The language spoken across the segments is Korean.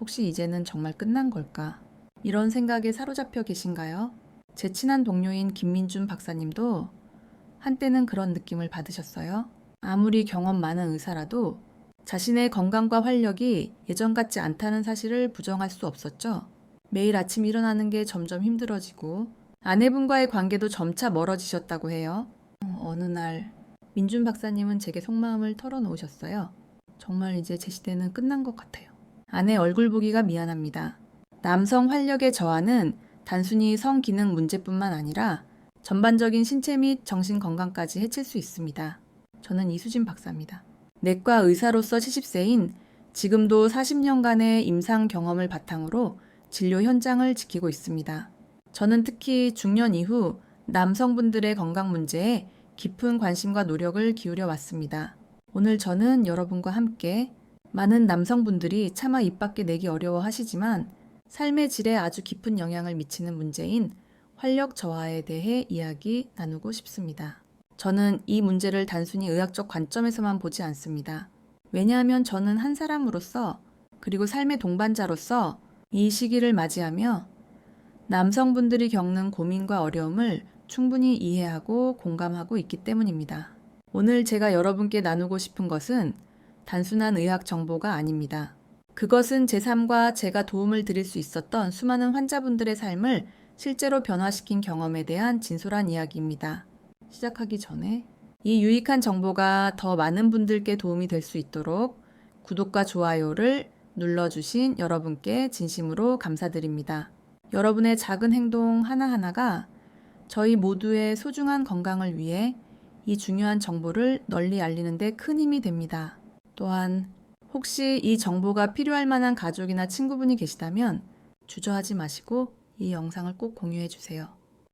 혹시 이제는 정말 끝난 걸까? 이런 생각에 사로잡혀 계신가요? 제 친한 동료인 김민준 박사님도 한때는 그런 느낌을 받으셨어요. 아무리 경험 많은 의사라도 자신의 건강과 활력이 예전 같지 않다는 사실을 부정할 수 없었죠. 매일 아침 일어나는 게 점점 힘들어지고 아내분과의 관계도 점차 멀어지셨다고 해요. 어느 날 민준 박사님은 제게 속마음을 털어놓으셨어요. 정말 이제 제 시대는 끝난 것 같아요. 아내 얼굴 보기가 미안합니다. 남성 활력의 저하는 단순히 성기능 문제뿐만 아니라 전반적인 신체 및 정신 건강까지 해칠 수 있습니다. 저는 이수진 박사입니다. 내과 의사로서 70세인 지금도 40년간의 임상 경험을 바탕으로 진료 현장을 지키고 있습니다. 저는 특히 중년 이후 남성분들의 건강 문제에 깊은 관심과 노력을 기울여 왔습니다. 오늘 저는 여러분과 함께 많은 남성분들이 차마 입 밖에 내기 어려워 하시지만 삶의 질에 아주 깊은 영향을 미치는 문제인 활력 저하에 대해 이야기 나누고 싶습니다. 저는 이 문제를 단순히 의학적 관점에서만 보지 않습니다. 왜냐하면 저는 한 사람으로서 그리고 삶의 동반자로서 이 시기를 맞이하며 남성분들이 겪는 고민과 어려움을 충분히 이해하고 공감하고 있기 때문입니다. 오늘 제가 여러분께 나누고 싶은 것은 단순한 의학 정보가 아닙니다. 그것은 제 삶과 제가 도움을 드릴 수 있었던 수많은 환자분들의 삶을 실제로 변화시킨 경험에 대한 진솔한 이야기입니다. 시작하기 전에 이 유익한 정보가 더 많은 분들께 도움이 될 수 있도록 구독과 좋아요를 눌러주신 여러분께 진심으로 감사드립니다. 여러분의 작은 행동 하나하나가 저희 모두의 소중한 건강을 위해 이 중요한 정보를 널리 알리는 데 큰 힘이 됩니다. 또한 혹시 이 정보가 필요할 만한 가족이나 친구분이 계시다면 주저하지 마시고 이 영상을 꼭 공유해 주세요.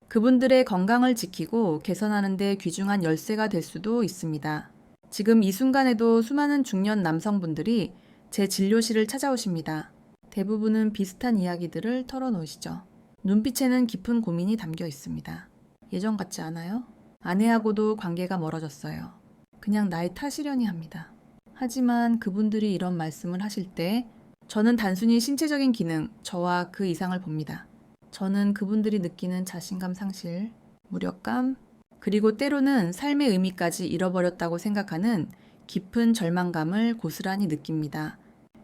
그분들의 건강을 지키고 개선하는 데 귀중한 열쇠가 될 수도 있습니다. 지금 이 순간에도 수많은 중년 남성분들이 제 진료실을 찾아오십니다. 대부분은 비슷한 이야기들을 털어놓으시죠. 눈빛에는 깊은 고민이 담겨 있습니다. 예전 같지 않아요? 아내하고도 관계가 멀어졌어요. 그냥 나의 탓이려니 합니다. 하지만 그분들이 이런 말씀을 하실 때 저는 단순히 신체적인 기능, 저와 그 이상을 봅니다. 저는 그분들이 느끼는 자신감 상실, 무력감, 그리고 때로는 삶의 의미까지 잃어버렸다고 생각하는 깊은 절망감을 고스란히 느낍니다.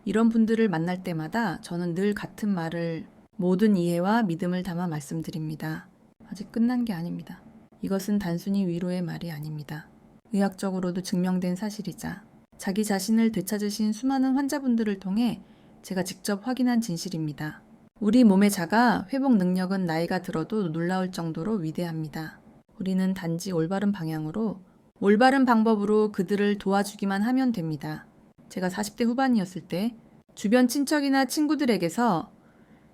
이런 분들을 만날 때마다 저는 늘 같은 말을 모든 이해와 믿음을 담아 말씀드립니다. 아직 끝난 게 아닙니다. 이것은 단순히 위로의 말이 아닙니다. 의학적으로도 증명된 사실이자 자기 자신을 되찾으신 수많은 환자분들을 통해 제가 직접 확인한 진실입니다. 우리 몸의 자가 회복 능력은 나이가 들어도 놀라울 정도로 위대합니다. 우리는 단지 올바른 방향으로, 올바른 방법으로 그들을 도와주기만 하면 됩니다. 제가 40대 후반이었을 때 주변 친척이나 친구들에게서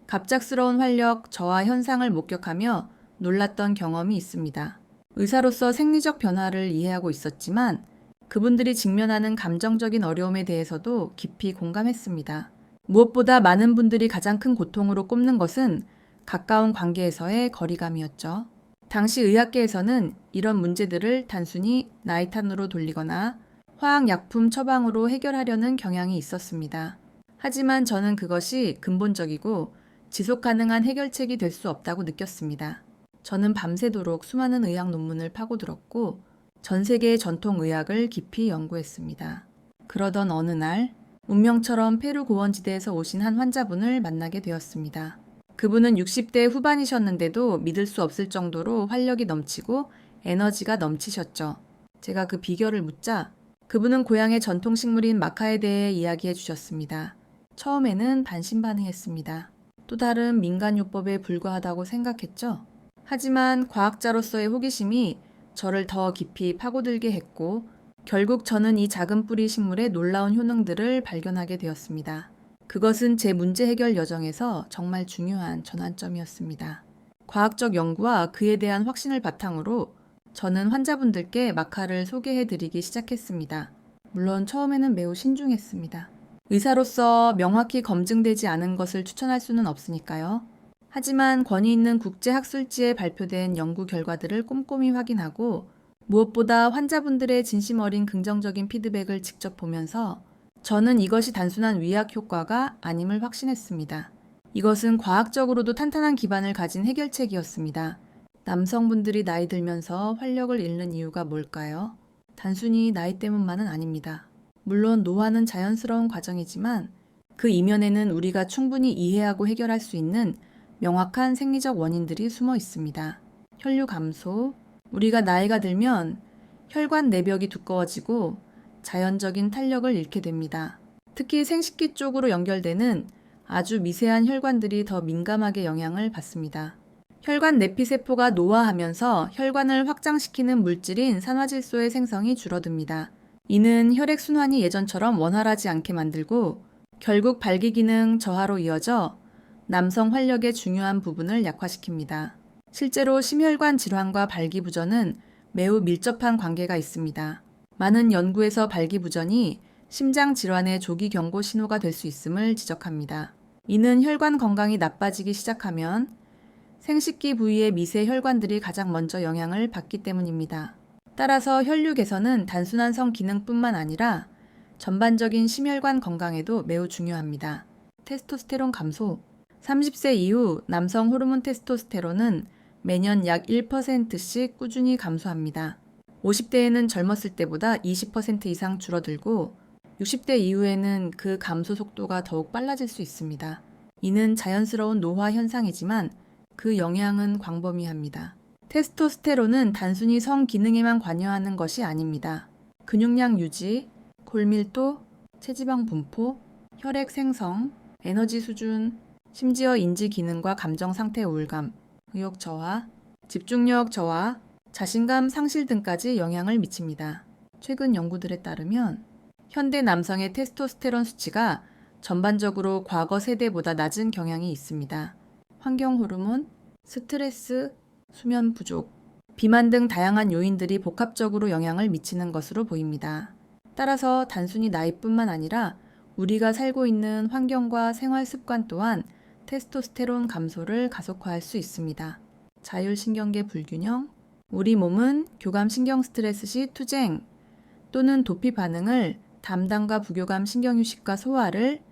갑작스러운 활력 저하 현상을 목격하며 놀랐던 경험이 있습니다. 의사로서 생리적 변화를 이해하고 있었지만 그분들이 직면하는 감정적인 어려움에 대해서도 깊이 공감했습니다. 무엇보다 많은 분들이 가장 큰 고통으로 꼽는 것은 가까운 관계에서의 거리감이었죠. 당시 의학계에서는 이런 문제들을 단순히 나이 탓으로 돌리거나 화학약품 처방으로 해결하려는 경향이 있었습니다. 하지만 저는 그것이 근본적이고 지속 가능한 해결책이 될 수 없다고 느꼈습니다. 저는 밤새도록 수많은 의학 논문을 파고들었고 전 세계의 전통 의학을 깊이 연구했습니다. 그러던 어느 날 운명처럼 페루 고원지대에서 오신 한 환자분을 만나게 되었습니다. 그분은 60대 후반이셨는데도 믿을 수 없을 정도로 활력이 넘치고 에너지가 넘치셨죠. 제가 그 비결을 묻자 그분은 고향의 전통식물인 마카에 대해 이야기해 주셨습니다. 처음에는 반신반의했습니다. 또 다른 민간요법에 불과하다고 생각했죠. 하지만 과학자로서의 호기심이 저를 더 깊이 파고들게 했고 결국 저는 이 작은 뿌리 식물의 놀라운 효능들을 발견하게 되었습니다. 그것은 제 문제 해결 여정에서 정말 중요한 전환점이었습니다. 과학적 연구와 그에 대한 확신을 바탕으로 저는 환자분들께 마카를 소개해드리기 시작했습니다. 물론 처음에는 매우 신중했습니다. 의사로서 명확히 검증되지 않은 것을 추천할 수는 없으니까요. 하지만 권위 있는 국제학술지에 발표된 연구 결과들을 꼼꼼히 확인하고 무엇보다 환자분들의 진심 어린 긍정적인 피드백을 직접 보면서 저는 이것이 단순한 위약 효과가 아님을 확신했습니다. 이것은 과학적으로도 탄탄한 기반을 가진 해결책이었습니다. 남성분들이 나이 들면서 활력을 잃는 이유가 뭘까요? 단순히 나이 때문만은 아닙니다. 물론 노화는 자연스러운 과정이지만 그 이면에는 우리가 충분히 이해하고 해결할 수 있는 명확한 생리적 원인들이 숨어 있습니다. 혈류 감소, 우리가 나이가 들면 혈관 내벽이 두꺼워지고 자연적인 탄력을 잃게 됩니다. 특히 생식기 쪽으로 연결되는 아주 미세한 혈관들이 더 민감하게 영향을 받습니다. 혈관 내피세포가 노화하면서 혈관을 확장시키는 물질인 산화질소의 생성이 줄어듭니다. 이는 혈액순환이 예전처럼 원활하지 않게 만들고 결국 발기기능 저하로 이어져 남성 활력의 중요한 부분을 약화시킵니다. 실제로 심혈관 질환과 발기부전은 매우 밀접한 관계가 있습니다. 많은 연구에서 발기부전이 심장 질환의 조기 경고 신호가 될 수 있음을 지적합니다. 이는 혈관 건강이 나빠지기 시작하면 생식기 부위의 미세 혈관들이 가장 먼저 영향을 받기 때문입니다. 따라서 혈류 개선은 단순한 성 기능뿐만 아니라 전반적인 심혈관 건강에도 매우 중요합니다. 테스토스테론 감소. 30세 이후 남성 호르몬 테스토스테론은 매년 약 1%씩 꾸준히 감소합니다. 50대에는 젊었을 때보다 20% 이상 줄어들고 60대 이후에는 그 감소 속도가 더욱 빨라질 수 있습니다. 이는 자연스러운 노화 현상이지만 그 영향은 광범위합니다. 테스토스테론은 단순히 성 기능에만 관여하는 것이 아닙니다. 근육량 유지, 골밀도, 체지방 분포, 혈액 생성, 에너지 수준, 심지어 인지 기능과 감정 상태 우울감, 의욕 저하, 집중력 저하, 자신감 상실 등까지 영향을 미칩니다. 최근 연구들에 따르면 현대 남성의 테스토스테론 수치가 전반적으로 과거 세대보다 낮은 경향이 있습니다. 환경 호르몬, 스트레스, 수면 부족, 비만 등 다양한 요인들이 복합적으로 영향을 미치는 것으로 보입니다. 따라서 단순히 나이뿐만 아니라 우리가 살고 있는 환경과 생활 습관 또한 테스토스테론 감소를 가속화할 수 있습니다. 자율신경계 불균형, 우리 몸은 교감신경 스트레스 시 투쟁 또는 도피 반응을 담당과 부교감 신경휴식과 소화를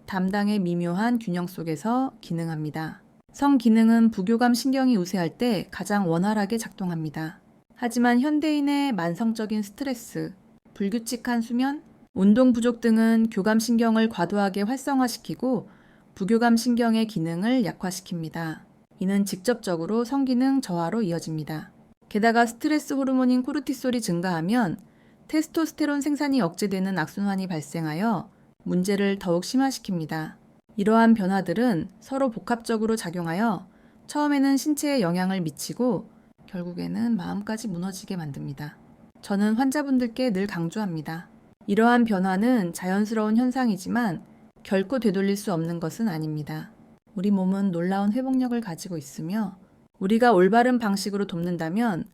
담당의 미묘한 균형 속에서 기능합니다. 성기능은 부교감 신경이 우세할 때 가장 원활하게 작동합니다. 하지만 현대인의 만성적인 스트레스, 불규칙한 수면, 운동 부족 등은 교감신경을 과도하게 활성화시키고 부교감신경의 기능을 약화시킵니다. 이는 직접적으로 성기능 저하로 이어집니다. 게다가 스트레스 호르몬인 코르티솔이 증가하면 테스토스테론 생산이 억제되는 악순환이 발생하여 문제를 더욱 심화시킵니다. 이러한 변화들은 서로 복합적으로 작용하여 처음에는 신체에 영향을 미치고 결국에는 마음까지 무너지게 만듭니다. 저는 환자분들께 늘 강조합니다. 이러한 변화는 자연스러운 현상이지만 결코 되돌릴 수 없는 것은 아닙니다. 우리 몸은 놀라운 회복력을 가지고 있으며 우리가 올바른 방식으로 돕는다면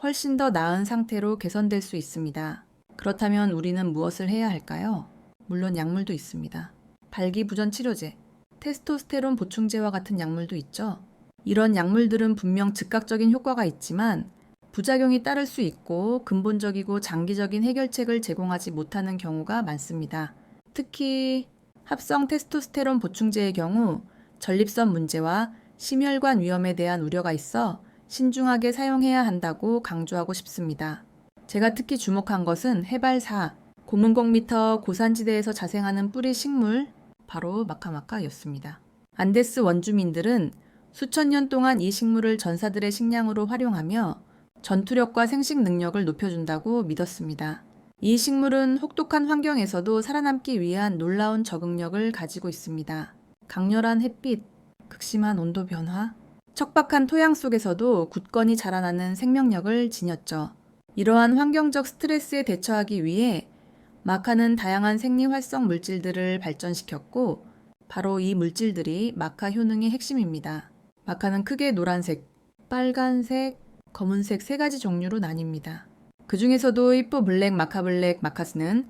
훨씬 더 나은 상태로 개선될 수 있습니다. 그렇다면 우리는 무엇을 해야 할까요? 물론 약물도 있습니다. 발기부전 치료제, 테스토스테론 보충제와 같은 약물도 있죠. 이런 약물들은 분명 즉각적인 효과가 있지만 부작용이 따를 수 있고 근본적이고 장기적인 해결책을 제공하지 못하는 경우가 많습니다. 특히 합성 테스토스테론 보충제의 경우 전립선 문제와 심혈관 위험에 대한 우려가 있어 신중하게 사용해야 한다고 강조하고 싶습니다. 제가 특히 주목한 것은 해발 4, 고문공미터 고산지대에서 자생하는 뿌리 식물, 바로 마카마카였습니다. 안데스 원주민들은 수천 년 동안 이 식물을 전사들의 식량으로 활용하며 전투력과 생식 능력을 높여준다고 믿었습니다. 이 식물은 혹독한 환경에서도 살아남기 위한 놀라운 적응력을 가지고 있습니다. 강렬한 햇빛, 극심한 온도 변화, 척박한 토양 속에서도 굳건히 자라나는 생명력을 지녔죠. 이러한 환경적 스트레스에 대처하기 위해 마카는 다양한 생리 활성 물질들을 발전시켰고 바로 이 물질들이 마카 효능의 핵심입니다. 마카는 크게 노란색, 빨간색, 검은색 3가지 종류로 나뉩니다. 그 중에서도 히포블랙 마카블랙 마카스는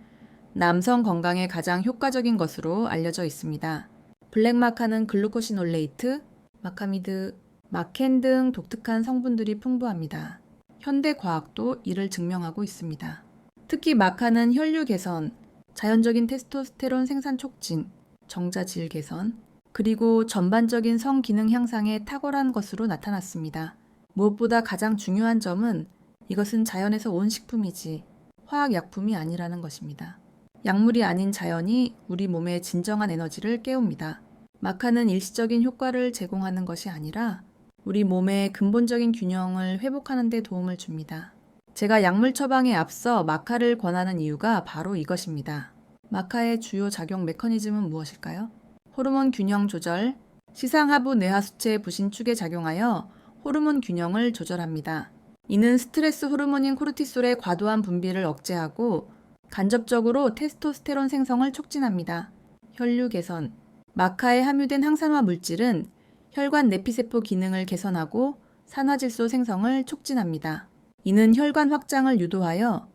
남성 건강에 가장 효과적인 것으로 알려져 있습니다. 블랙 마카는 글루코시놀레이트, 마카미드, 마켄 등 독특한 성분들이 풍부합니다. 현대 과학도 이를 증명하고 있습니다. 특히 마카는 혈류 개선, 자연적인 테스토스테론 생산 촉진, 정자질 개선, 그리고 전반적인 성 기능 향상에 탁월한 것으로 나타났습니다. 무엇보다 가장 중요한 점은 이것은 자연에서 온 식품이지 화학약품이 아니라는 것입니다. 약물이 아닌 자연이 우리 몸의 진정한 에너지를 깨웁니다. 마카는 일시적인 효과를 제공하는 것이 아니라 우리 몸의 근본적인 균형을 회복하는 데 도움을 줍니다. 제가 약물 처방에 앞서 마카를 권하는 이유가 바로 이것입니다. 마카의 주요 작용 메커니즘은 무엇일까요? 호르몬 균형 조절, 시상하부 뇌하수체 부신축에 작용하여 호르몬 균형을 조절합니다. 이는 스트레스 호르몬인 코르티솔의 과도한 분비를 억제하고 간접적으로 테스토스테론 생성을 촉진합니다. 혈류 개선, 마카에 함유된 항산화 물질은 혈관 내피세포 기능을 개선하고 산화질소 생성을 촉진합니다. 이는 혈관 확장을 유도하여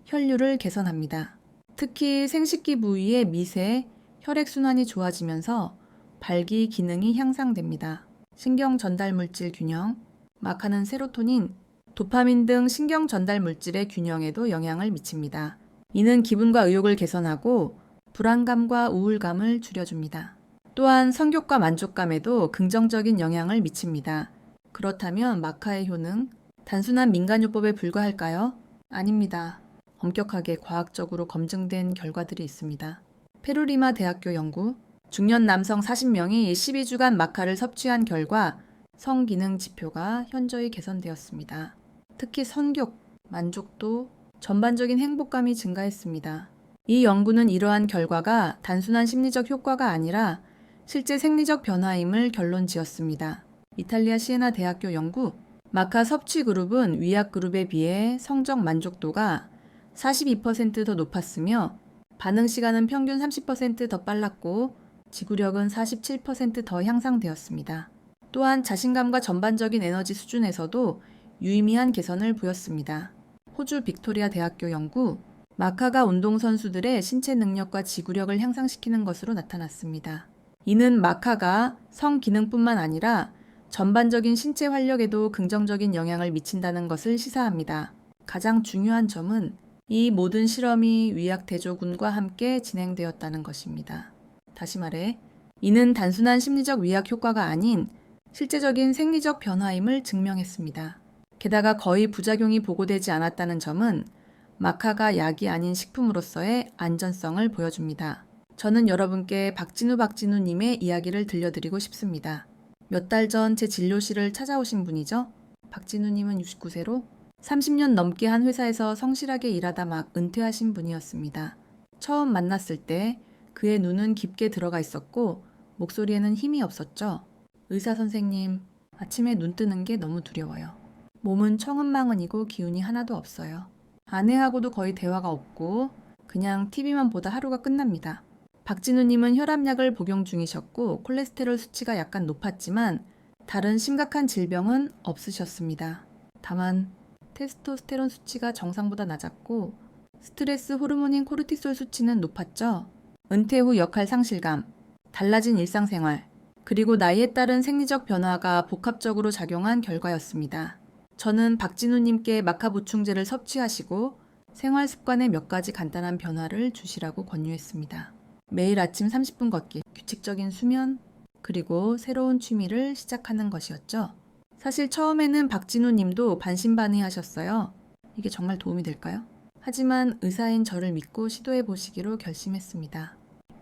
혈류를 개선합니다. 특히 생식기 부위의 미세, 혈액순환이 좋아지면서 발기 기능이 향상됩니다. 신경 전달 물질 균형, 마카는 세로토닌, 도파민 등 신경 전달 물질의 균형에도 영향을 미칩니다. 이는 기분과 의욕을 개선하고 불안감과 우울감을 줄여줍니다. 또한 성욕과 만족감에도 긍정적인 영향을 미칩니다. 그렇다면 마카의 효능, 단순한 민간요법에 불과할까요? 아닙니다. 엄격하게 과학적으로 검증된 결과들이 있습니다. 페루리마 대학교 연구, 중년 남성 40명이 12주간 마카를 섭취한 결과 성기능 지표가 현저히 개선되었습니다. 특히 성욕, 만족도, 전반적인 행복감이 증가했습니다. 이 연구는 이러한 결과가 단순한 심리적 효과가 아니라 실제 생리적 변화임을 결론 지었습니다. 이탈리아 시에나 대학교 연구, 마카 섭취 그룹은 위약 그룹에 비해 성적 만족도가 42% 더 높았으며 반응 시간은 평균 30% 더 빨랐고 지구력은 47% 더 향상되었습니다. 또한 자신감과 전반적인 에너지 수준에서도 유의미한 개선을 보였습니다. 호주 빅토리아 대학교 연구, 마카가 운동선수들의 신체 능력과 지구력을 향상시키는 것으로 나타났습니다. 이는 마카가 성 기능뿐만 아니라 전반적인 신체 활력에도 긍정적인 영향을 미친다는 것을 시사합니다. 가장 중요한 점은 이 모든 실험이 위약 대조군과 함께 진행되었다는 것입니다. 다시 말해, 이는 단순한 심리적 위약 효과가 아닌 실제적인 생리적 변화임을 증명했습니다. 게다가 거의 부작용이 보고되지 않았다는 점은 마카가 약이 아닌 식품으로서의 안전성을 보여줍니다. 저는 여러분께 박진우님의 이야기를 들려드리고 싶습니다. 몇 달 전 제 진료실을 찾아오신 분이죠. 박진우님은 69세로 30년 넘게 한 회사에서 성실하게 일하다 막 은퇴하신 분이었습니다. 처음 만났을 때 그의 눈은 깊게 들어가 있었고 목소리에는 힘이 없었죠. 의사 선생님, 아침에 눈 뜨는 게 너무 두려워요. 몸은 청은망은이고 기운이 하나도 없어요. 아내하고도 거의 대화가 없고 그냥 TV만 보다 하루가 끝납니다. 박진우님은 혈압약을 복용 중이셨고 콜레스테롤 수치가 약간 높았지만 다른 심각한 질병은 없으셨습니다. 다만 테스토스테론 수치가 정상보다 낮았고 스트레스 호르몬인 코르티솔 수치는 높았죠. 은퇴 후 역할 상실감, 달라진 일상생활, 그리고 나이에 따른 생리적 변화가 복합적으로 작용한 결과였습니다. 저는 박진우님께 마카 보충제를 섭취하시고 생활 습관에 몇 가지 간단한 변화를 주시라고 권유했습니다. 매일 아침 30분 걷기, 규칙적인 수면, 그리고 새로운 취미를 시작하는 것이었죠. 사실 처음에는 박진우님도 반신반의하셨어요. 이게 정말 도움이 될까요? 하지만 의사인 저를 믿고 시도해 보시기로 결심했습니다.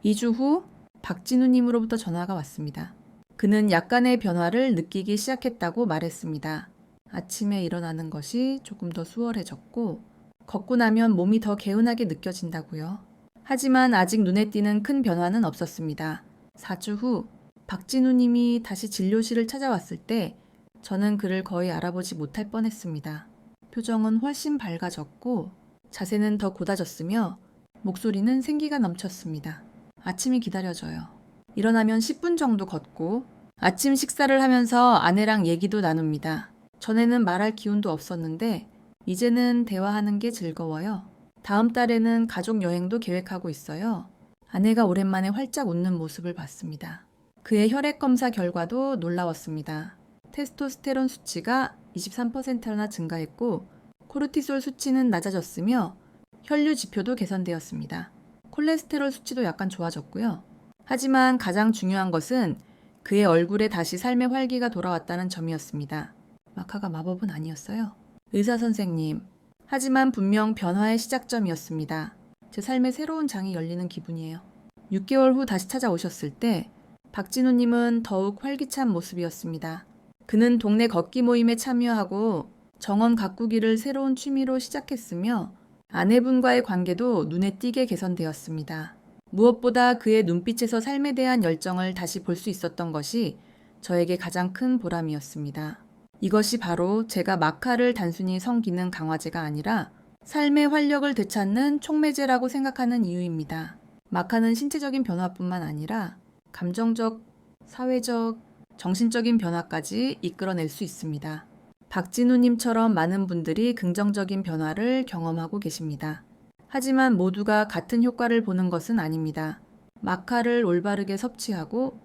2주 후 박진우님으로부터 전화가 왔습니다. 그는 약간의 변화를 느끼기 시작했다고 말했습니다. 아침에 일어나는 것이 조금 더 수월해졌고 걷고 나면 몸이 더 개운하게 느껴진다고요. 하지만 아직 눈에 띄는 큰 변화는 없었습니다. 4주 후 박진우님이 다시 진료실을 찾아왔을 때 저는 그를 거의 알아보지 못할 뻔했습니다. 표정은 훨씬 밝아졌고 자세는 더 곧아졌으며 목소리는 생기가 넘쳤습니다. 아침이 기다려져요. 일어나면 10분 정도 걷고 아침 식사를 하면서 아내랑 얘기도 나눕니다. 전에는 말할 기운도 없었는데 이제는 대화하는 게 즐거워요. 다음 달에는 가족 여행도 계획하고 있어요. 아내가 오랜만에 활짝 웃는 모습을 봤습니다. 그의 혈액 검사 결과도 놀라웠습니다. 테스토스테론 수치가 23%나 증가했고 코르티솔 수치는 낮아졌으며 혈류 지표도 개선되었습니다. 콜레스테롤 수치도 약간 좋아졌고요. 하지만 가장 중요한 것은 그의 얼굴에 다시 삶의 활기가 돌아왔다는 점이었습니다. 마카가 마법은 아니었어요. 의사 선생님. 하지만 분명 변화의 시작점이었습니다. 제 삶에 새로운 장이 열리는 기분이에요. 6개월 후 다시 찾아오셨을 때 박진우님은 더욱 활기찬 모습이었습니다. 그는 동네 걷기 모임에 참여하고 정원 가꾸기를 새로운 취미로 시작했으며 아내분과의 관계도 눈에 띄게 개선되었습니다. 무엇보다 그의 눈빛에서 삶에 대한 열정을 다시 볼 수 있었던 것이 저에게 가장 큰 보람이었습니다. 이것이 바로 제가 마카를 단순히 성기능 강화제가 아니라 삶의 활력을 되찾는 촉매제라고 생각하는 이유입니다. 마카는 신체적인 변화뿐만 아니라 감정적, 사회적, 정신적인 변화까지 이끌어낼 수 있습니다. 박진우님처럼 많은 분들이 긍정적인 변화를 경험하고 계십니다. 하지만 모두가 같은 효과를 보는 것은 아닙니다. 마카를 올바르게 섭취하고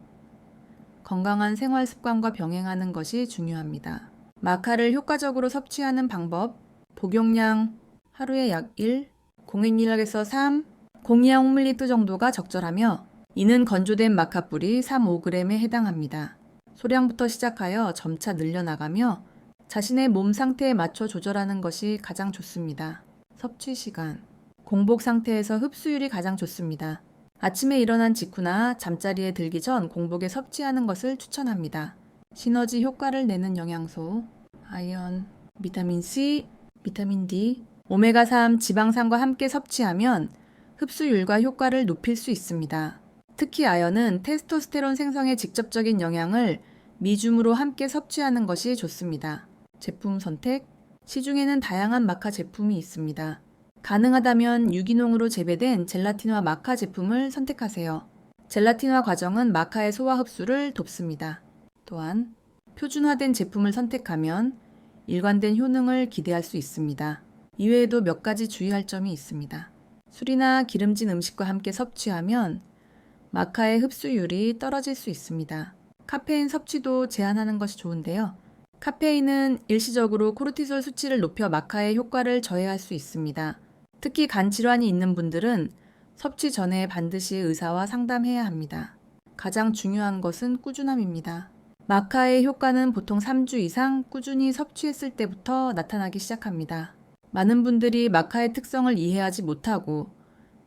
건강한 생활 습관과 병행하는 것이 중요합니다. 마카를 효과적으로 섭취하는 방법, 복용량 하루에 약 1, 공익력에서 3, 0.25ml 정도가 적절하며 이는 건조된 마카 뿌리 3-5g에 해당합니다. 소량부터 시작하여 점차 늘려나가며 자신의 몸 상태에 맞춰 조절하는 것이 가장 좋습니다. 섭취 시간. 공복 상태에서 흡수율이 가장 좋습니다. 아침에 일어난 직후나 잠자리에 들기 전 공복에 섭취하는 것을 추천합니다. 시너지 효과를 내는 영양소, 아연, 비타민 C, 비타민 D, 오메가3 지방산과 함께 섭취하면 흡수율과 효과를 높일 수 있습니다. 특히 아연은 테스토스테론 생성에 직접적인 영향을 미줌으로 함께 섭취하는 것이 좋습니다. 제품 선택. 시중에는 다양한 마카 제품이 있습니다. 가능하다면 유기농으로 재배된 젤라틴화 마카 제품을 선택하세요. 젤라틴화 과정은 마카의 소화 흡수를 돕습니다. 또한 표준화된 제품을 선택하면 일관된 효능을 기대할 수 있습니다. 이외에도 몇 가지 주의할 점이 있습니다. 술이나 기름진 음식과 함께 섭취하면 마카의 흡수율이 떨어질 수 있습니다. 카페인 섭취도 제한하는 것이 좋은데요. 카페인은 일시적으로 코르티솔 수치를 높여 마카의 효과를 저해할 수 있습니다. 특히 간 질환이 있는 분들은 섭취 전에 반드시 의사와 상담해야 합니다. 가장 중요한 것은 꾸준함입니다. 마카의 효과는 보통 3주 이상 꾸준히 섭취했을 때부터 나타나기 시작합니다. 많은 분들이 마카의 특성을 이해하지 못하고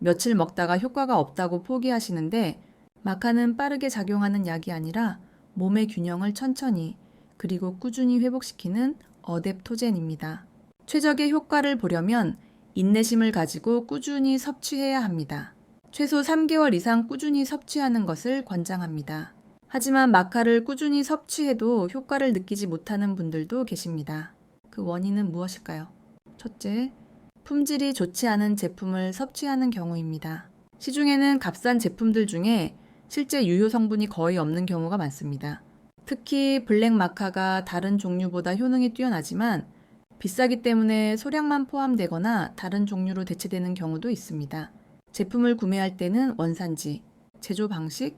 며칠 먹다가 효과가 없다고 포기하시는데 마카는 빠르게 작용하는 약이 아니라 몸의 균형을 천천히 그리고 꾸준히 회복시키는 어댑토젠입니다. 최적의 효과를 보려면 인내심을 가지고 꾸준히 섭취해야 합니다. 최소 3개월 이상 꾸준히 섭취하는 것을 권장합니다. 하지만 마카를 꾸준히 섭취해도 효과를 느끼지 못하는 분들도 계십니다. 그 원인은 무엇일까요? 첫째, 품질이 좋지 않은 제품을 섭취하는 경우입니다. 시중에는 값싼 제품들 중에 실제 유효 성분이 거의 없는 경우가 많습니다. 특히 블랙 마카가 다른 종류보다 효능이 뛰어나지만 비싸기 때문에 소량만 포함되거나 다른 종류로 대체되는 경우도 있습니다. 제품을 구매할 때는 원산지, 제조 방식,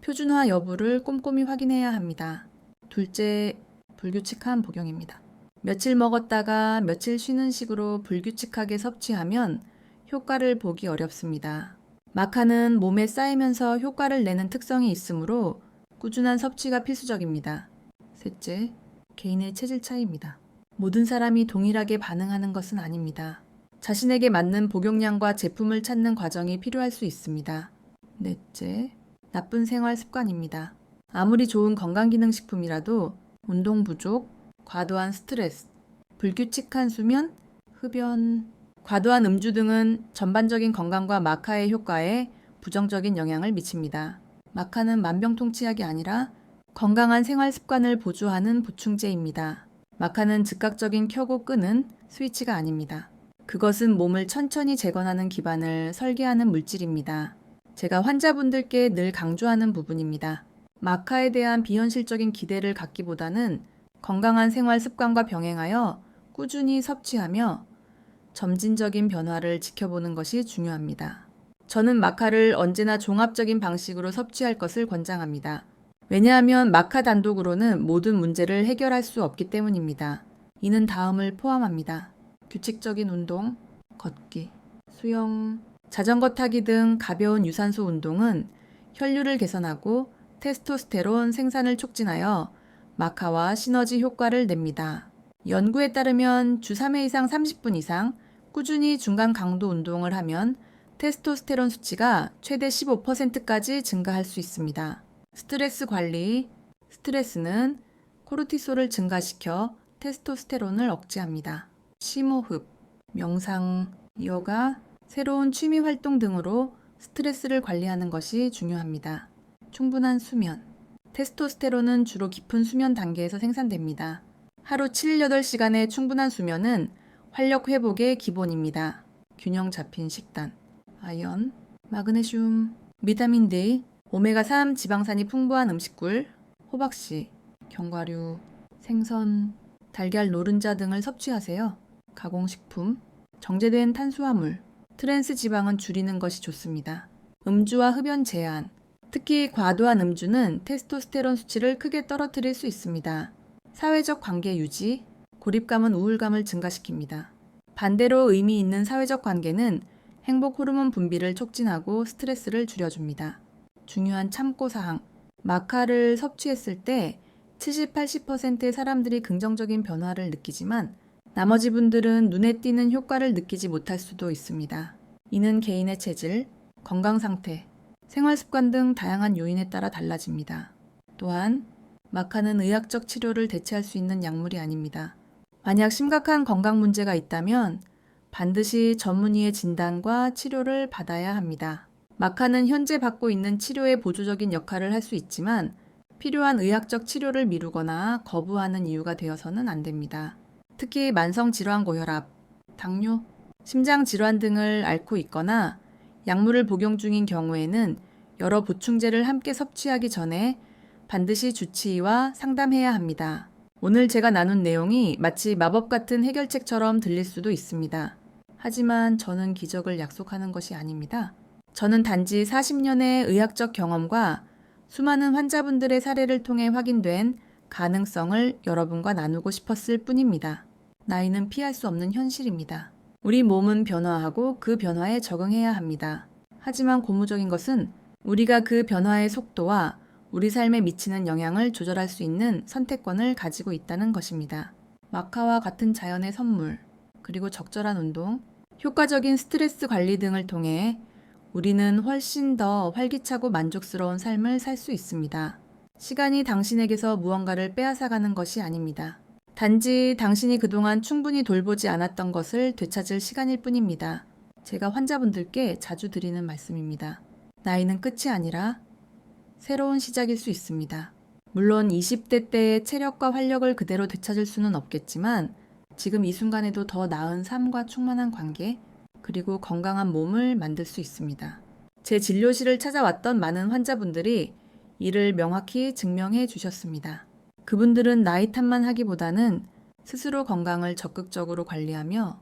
표준화 여부를 꼼꼼히 확인해야 합니다. 둘째, 불규칙한 복용입니다. 며칠 먹었다가 며칠 쉬는 식으로 불규칙하게 섭취하면 효과를 보기 어렵습니다. 마카는 몸에 쌓이면서 효과를 내는 특성이 있으므로 꾸준한 섭취가 필수적입니다. 셋째, 개인의 체질 차이입니다. 모든 사람이 동일하게 반응하는 것은 아닙니다. 자신에게 맞는 복용량과 제품을 찾는 과정이 필요할 수 있습니다. 넷째, 나쁜 생활 습관입니다. 아무리 좋은 건강기능식품이라도 운동 부족, 과도한 스트레스, 불규칙한 수면, 흡연, 과도한 음주 등은 전반적인 건강과 마카의 효과에 부정적인 영향을 미칩니다. 마카는 만병통치약이 아니라 건강한 생활 습관을 보조하는 보충제입니다. 마카는 즉각적인 켜고 끄는 스위치가 아닙니다. 그것은 몸을 천천히 재건하는 기반을 설계하는 물질입니다. 제가 환자분들께 늘 강조하는 부분입니다. 마카에 대한 비현실적인 기대를 갖기보다는 건강한 생활 습관과 병행하여 꾸준히 섭취하며 점진적인 변화를 지켜보는 것이 중요합니다. 저는 마카를 언제나 종합적인 방식으로 섭취할 것을 권장합니다. 왜냐하면 마카 단독으로는 모든 문제를 해결할 수 없기 때문입니다. 이는 다음을 포함합니다. 규칙적인 운동, 걷기, 수영, 자전거 타기 등 가벼운 유산소 운동은 혈류를 개선하고 테스토스테론 생산을 촉진하여 마카와 시너지 효과를 냅니다. 연구에 따르면 주 3회 이상 30분 이상 꾸준히 중간 강도 운동을 하면 테스토스테론 수치가 최대 15%까지 증가할 수 있습니다. 스트레스 관리. 스트레스는 코르티솔을 증가시켜 테스토스테론을 억제합니다. 심호흡, 명상, 요가, 새로운 취미 활동 등으로 스트레스를 관리하는 것이 중요합니다. 충분한 수면. 테스토스테론은 주로 깊은 수면 단계에서 생산됩니다. 하루 7, 8시간의 충분한 수면은 활력 회복의 기본입니다. 균형 잡힌 식단. 아연, 마그네슘, 비타민 D, 오메가3 지방산이 풍부한 음식꿀, 호박씨, 견과류, 생선, 달걀 노른자 등을 섭취하세요. 가공식품, 정제된 탄수화물, 트랜스 지방은 줄이는 것이 좋습니다. 음주와 흡연 제한. 특히 과도한 음주는 테스토스테론 수치를 크게 떨어뜨릴 수 있습니다. 사회적 관계 유지. 고립감은 우울감을 증가시킵니다. 반대로 의미 있는 사회적 관계는 행복 호르몬 분비를 촉진하고 스트레스를 줄여줍니다. 중요한 참고사항. 마카를 섭취했을 때 70, 80%의 사람들이 긍정적인 변화를 느끼지만 나머지 분들은 눈에 띄는 효과를 느끼지 못할 수도 있습니다. 이는 개인의 체질, 건강 상태, 생활 습관 등 다양한 요인에 따라 달라집니다. 또한 마카는 의학적 치료를 대체할 수 있는 약물이 아닙니다. 만약 심각한 건강 문제가 있다면 반드시 전문의의 진단과 치료를 받아야 합니다. 마카는 현재 받고 있는 치료의 보조적인 역할을 할 수 있지만 필요한 의학적 치료를 미루거나 거부하는 이유가 되어서는 안 됩니다. 특히 만성질환 고혈압, 당뇨, 심장질환 등을 앓고 있거나 약물을 복용 중인 경우에는 여러 보충제를 함께 섭취하기 전에 반드시 주치의와 상담해야 합니다. 오늘 제가 나눈 내용이 마치 마법 같은 해결책처럼 들릴 수도 있습니다. 하지만 저는 기적을 약속하는 것이 아닙니다. 저는 단지 40년의 의학적 경험과 수많은 환자분들의 사례를 통해 확인된 가능성을 여러분과 나누고 싶었을 뿐입니다. 나이는 피할 수 없는 현실입니다. 우리 몸은 변화하고 그 변화에 적응해야 합니다. 하지만 고무적인 것은 우리가 그 변화의 속도와 우리 삶에 미치는 영향을 조절할 수 있는 선택권을 가지고 있다는 것입니다. 마카와 같은 자연의 선물, 그리고 적절한 운동, 효과적인 스트레스 관리 등을 통해 우리는 훨씬 더 활기차고 만족스러운 삶을 살 수 있습니다. 시간이 당신에게서 무언가를 빼앗아가는 것이 아닙니다. 단지 당신이 그동안 충분히 돌보지 않았던 것을 되찾을 시간일 뿐입니다. 제가 환자분들께 자주 드리는 말씀입니다. 나이는 끝이 아니라 새로운 시작일 수 있습니다. 물론 20대 때의 체력과 활력을 그대로 되찾을 수는 없겠지만 지금 이 순간에도 더 나은 삶과 충만한 관계, 그리고 건강한 몸을 만들 수 있습니다. 제 진료실을 찾아왔던 많은 환자분들이 이를 명확히 증명해 주셨습니다. 그분들은 나이 탓만 하기보다는 스스로 건강을 적극적으로 관리하며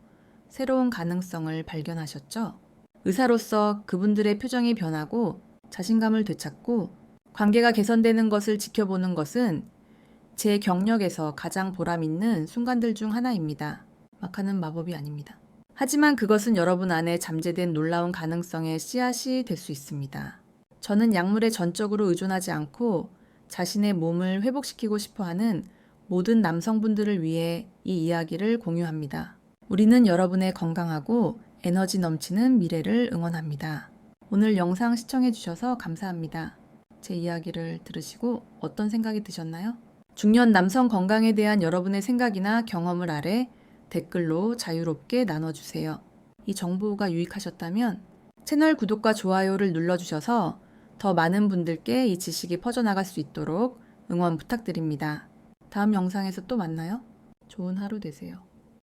새로운 가능성을 발견하셨죠. 의사로서 그분들의 표정이 변하고 자신감을 되찾고 관계가 개선되는 것을 지켜보는 것은 제 경력에서 가장 보람 있는 순간들 중 하나입니다. 마카는 마법이 아닙니다. 하지만 그것은 여러분 안에 잠재된 놀라운 가능성의 씨앗이 될 수 있습니다. 저는 약물에 전적으로 의존하지 않고 자신의 몸을 회복시키고 싶어하는 모든 남성분들을 위해 이 이야기를 공유합니다. 우리는 여러분의 건강하고 에너지 넘치는 미래를 응원합니다. 오늘 영상 시청해주셔서 감사합니다. 제 이야기를 들으시고 어떤 생각이 드셨나요? 중년 남성 건강에 대한 여러분의 생각이나 경험을 아래 댓글로 자유롭게 나눠주세요. 이 정보가 유익하셨다면 채널 구독과 좋아요를 눌러주셔서 더 많은 분들께 이 지식이 퍼져나갈 수 있도록 응원 부탁드립니다. 다음 영상에서 또 만나요. 좋은 하루 되세요.